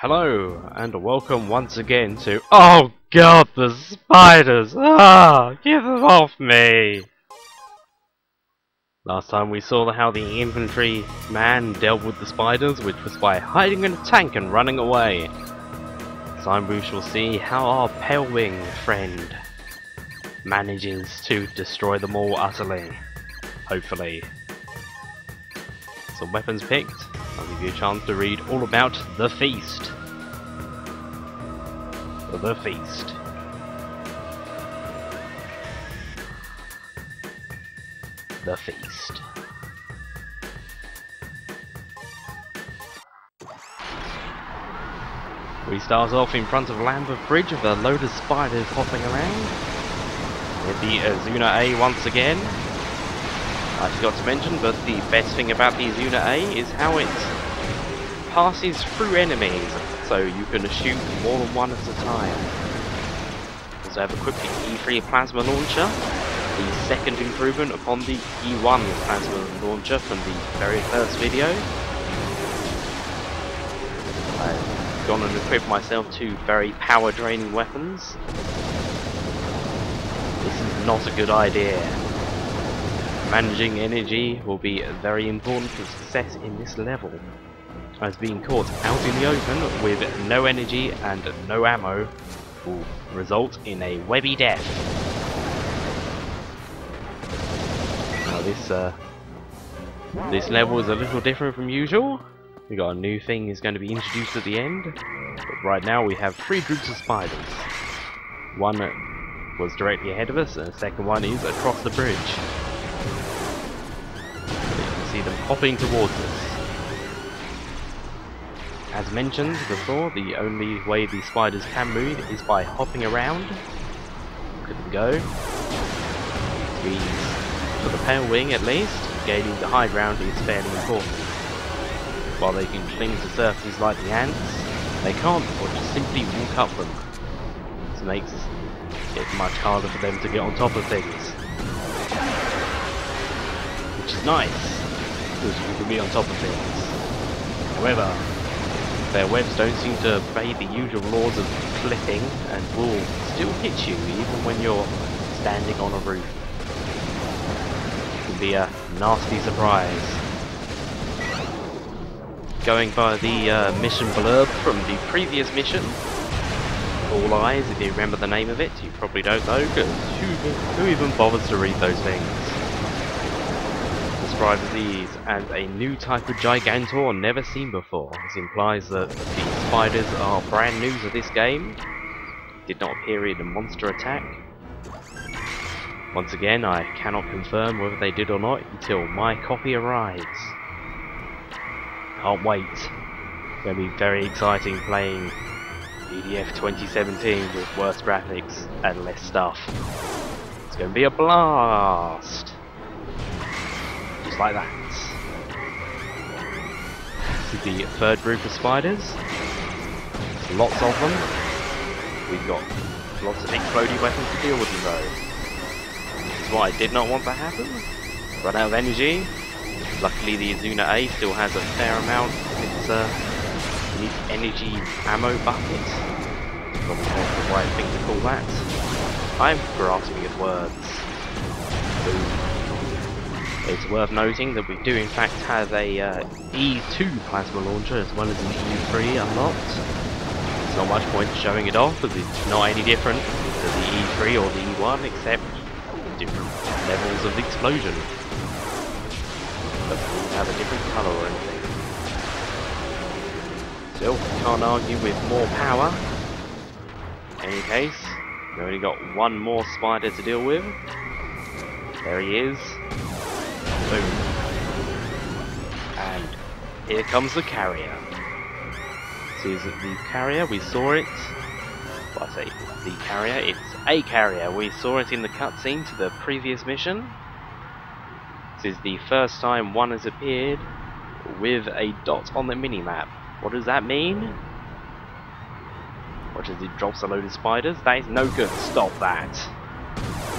Hello, and welcome once again to— Oh god, the spiders! Ah, get them off me! Last time we saw how the infantry man dealt with the spiders, which was by hiding in a tank and running away. This time we shall see how our Pale Wing friend manages to destroy them all utterly. Hopefully. Some weapons picked. I'll give you a chance to read all about the feast. The feast. The feast. We start off in front of Lambeth Bridge with a load of spiders hopping around. With the Azuna A once again. I forgot to mention, but the best thing about the Azuna A is how it passes through enemies, so you can shoot more than one at a time. Also have equipped the E3 plasma launcher, the second improvement upon the E1 plasma launcher from the very first video. I've gone and equipped myself two very power draining weapons. This is not a good idea. Managing energy will be very important for success in this level, as being caught out in the open with no energy and no ammo will result in a webby death. Now this level is a little different from usual. We got a new thing is going to be introduced at the end, but right now we have three groups of spiders. One was directly ahead of us and the second one is across the bridge. See them hopping towards us. As mentioned before, the only way the spiders can move is by hopping around. Look at them go. For the Pale Wing at least, gaining the high ground is fairly important. While they can cling to surfaces like the ants, they can't or just simply walk up them. This makes it much harder for them to get on top of things. Which is nice, because you can be on top of things. However, their webs don't seem to obey the usual laws of clipping and will still hit you even when you're standing on a roof. It can be a nasty surprise. Going by the mission blurb from the previous mission, All Eyes, if you remember the name of it, you probably don't know, because who even bothers to read those things? Describes these as a new type of Gigantor never seen before. This implies that the spiders are brand new to this game, did not appear in a monster attack. Once again, I cannot confirm whether they did or not until my copy arrives. Can't wait. It's going to be very exciting playing EDF 2017 with worse graphics and less stuff. It's going to be a blast! Just like that. This is the third group of spiders. Lots of them. We've got lots of exploding weapons to deal with them though. This is what I did not want to happen. Run out of energy. Luckily the Azuna A still has a fair amount of its energy ammo bucket. Probably not the right thing to call that. I'm grasping at words. It's worth noting that we do in fact have a E2 plasma launcher as well as an E3 unlocked. There's not much point showing it off as it's not any different to the E3 or the E1 except different levels of explosion. Doesn't have a different colour or anything. Still, can't argue with more power. In any case, we've only got one more spider to deal with. There he is. Boom. And here comes the carrier. This is the carrier, we saw it. Well, I say the carrier, it's a carrier. We saw it in the cutscene to the previous mission. This is the first time one has appeared with a dot on the minimap. What does that mean? Watch as it drops a load of spiders. That is no good. Stop that.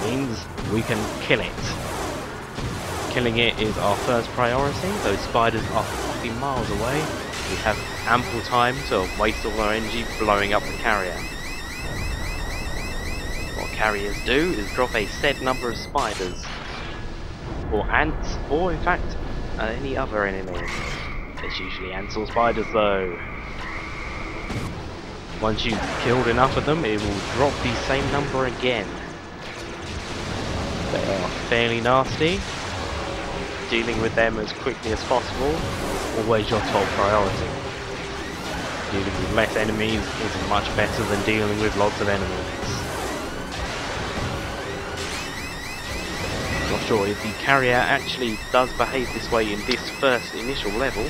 It means we can kill it. Killing it is our first priority. Those spiders are fucking miles away. We have ample time to waste all our energy blowing up the carrier. What carriers do is drop a set number of spiders, or ants, or in fact any other enemy. It's usually ants or spiders though. Once you've killed enough of them, it will drop the same number again. They are fairly nasty. Dealing with them as quickly as possible is always your top priority. Dealing with less enemies is much better than dealing with lots of enemies. Not sure if the carrier actually does behave this way in this first initial level.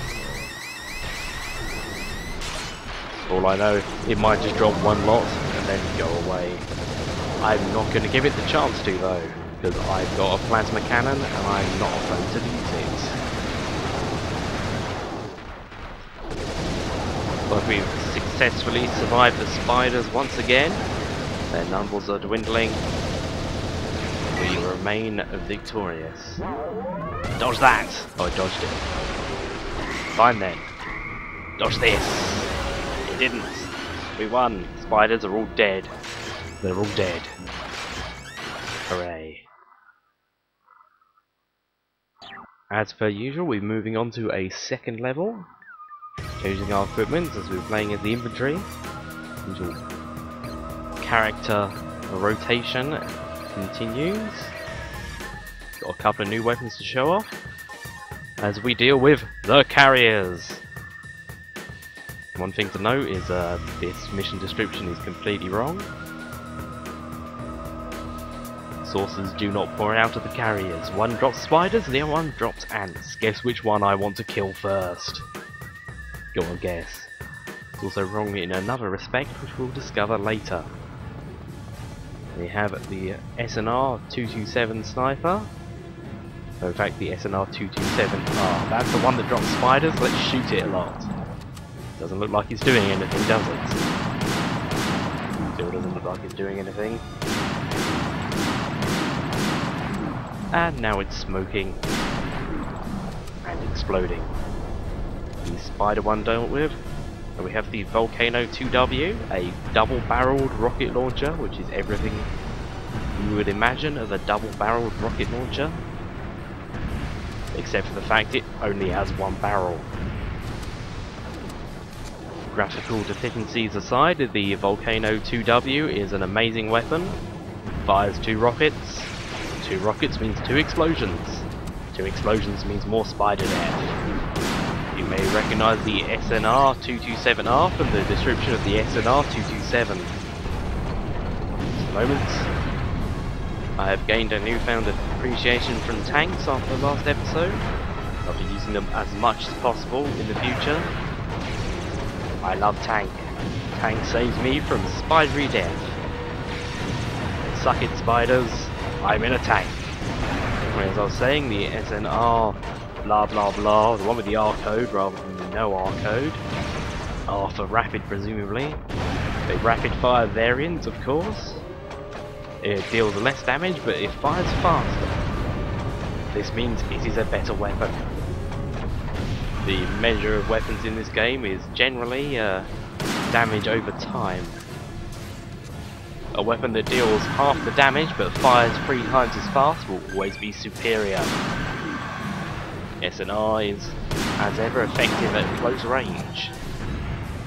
For all I know, it might just drop one lot and then go away. I'm not going to give it the chance to though, because I've got a plasma cannon and I'm not afraid to use it. But we've successfully survived the spiders once again. Their numbers are dwindling. We remain victorious. Dodge that! Oh, I dodged it. Fine then. Dodge this. It didn't. We won. Spiders are all dead. They're all dead. Hooray. As per usual, we're moving on to a second level. Changing our equipment as we're playing as the infantry. Usual character rotation continues. Got a couple of new weapons to show off as we deal with the carriers. One thing to note is this mission description is completely wrong. Sources do not pour out of the carriers. One drops spiders, the other one drops ants. Guess which one I want to kill first. Go on, guess. It's also wrong in another respect, which we'll discover later. We have the SNR 227 sniper. In fact, the SNR 227R. That's the one that drops spiders. Let's shoot it a lot. Doesn't look like it's doing anything, does it? Still doesn't look like it's doing anything. And now it's smoking and exploding. The spider one dealt with. And we have the Volcano 2W, a double-barreled rocket launcher, which is everything you would imagine of a double-barreled rocket launcher, except for the fact it only has one barrel. Graphical deficiencies aside, the Volcano 2W is an amazing weapon. Fires 2 rockets. 2 rockets means 2 explosions. 2 explosions means more spider death. You may recognise the SNR 227R from the description of the SNR 227. Just a moment. I have gained a newfound appreciation from tanks after the last episode. I'll be using them as much as possible in the future. I love tank. Tank saves me from spidery death. Suck it, spiders. I'm in a tank. As I was saying, the SNR blah blah blah, the one with the R code rather than the no R code. R for rapid, presumably. A rapid fire variant, of course. It deals less damage, but it fires faster. This means it is a better weapon. The measure of weapons in this game is generally damage over time. A weapon that deals half the damage but fires 3 times as fast will always be superior. SNR is, as ever, effective at close range.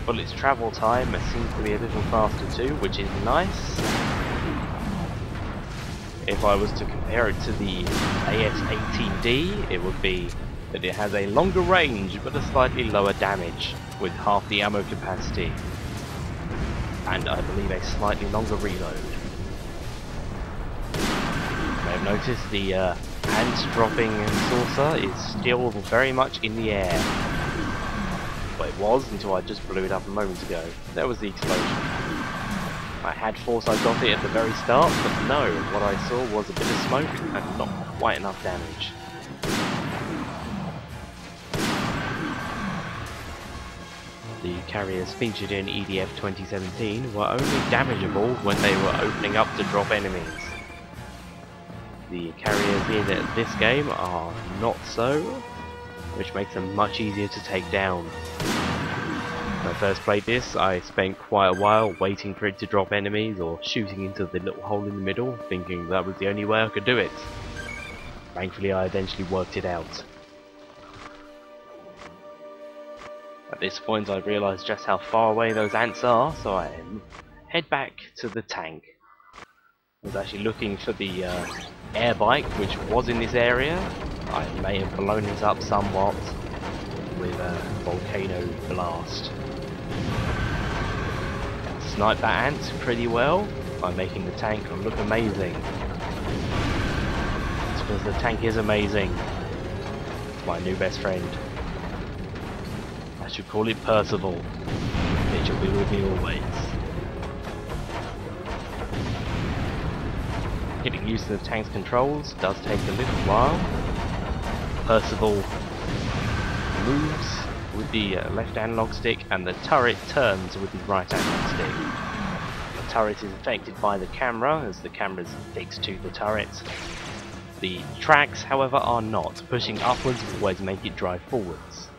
Bullets travel time seems to be a little faster too, which is nice. If I was to compare it to the AS-18D, it would be that it has a longer range but a slightly lower damage, with half the ammo capacity, and I believe a slightly longer reload. You may have noticed the ant dropping saucer is still very much in the air. Well, it was until I just blew it up a moment ago. That was the explosion. I had thought I got it at the very start, but no, what I saw was a bit of smoke and not quite enough damage. The carriers featured in EDF 2017 were only damageable when they were opening up to drop enemies. The carriers in this game are not so, which makes them much easier to take down. When I first played this, I spent quite a while waiting for it to drop enemies or shooting into the little hole in the middle, thinking that was the only way I could do it. Thankfully, I eventually worked it out. At this point, I realised just how far away those ants are, so I head back to the tank. I was actually looking for the air bike, which was in this area. I may have blown it up somewhat with a volcano blast. Sniped that ant pretty well by making the tank look amazing. It's because the tank is amazing. It's my new best friend. I should call it Percival. It shall be with me always. Getting used to the tank's controls does take a little while. Percival moves with the left analog stick and the turret turns with the right analog stick. The turret is affected by the camera as the camera is fixed to the turret. The tracks, however, are not. Pushing upwards will always make it drive forwards.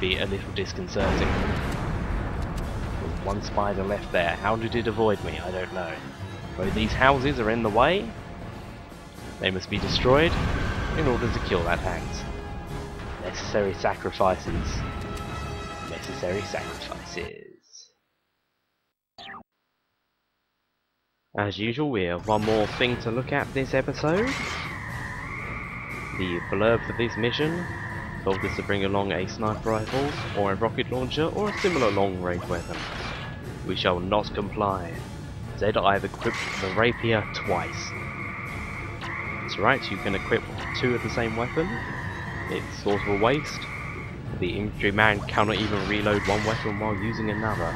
Be a little disconcerting. With one spider left there. How did it avoid me? I don't know. But these houses are in the way. They must be destroyed in order to kill that ant. Necessary sacrifices. Necessary sacrifices. As usual, we have one more thing to look at this episode. The blurb for this mission told us to bring along a sniper rifle, or a rocket launcher, or a similar long-range weapon. We shall not comply. Instead, I have equipped the rapier twice. That's right, you can equip two of the same weapon. It's sort of a waste. The infantryman cannot even reload one weapon while using another.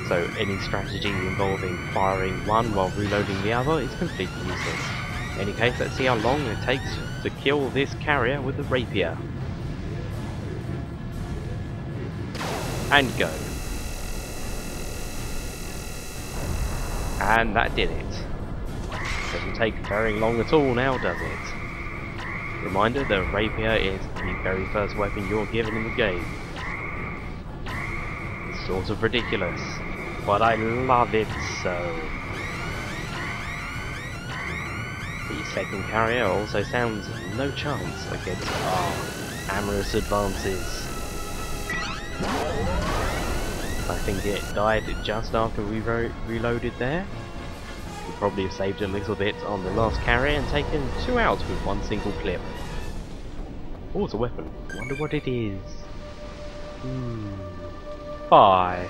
So any strategy involving firing one while reloading the other is completely useless. In any case, let's see how long it takes to kill this carrier with the rapier. And go. And that did it. Doesn't take very long at all now, does it? Reminder, the rapier is the very first weapon you're given in the game. It's sort of ridiculous, but I love it so. The second carrier also sounds no chance against our amorous advances. I think it died just after we reloaded there. We probably have saved a little bit on the last carrier and taken two out with one single clip. Oh, it's a weapon. I wonder what it is. Bye.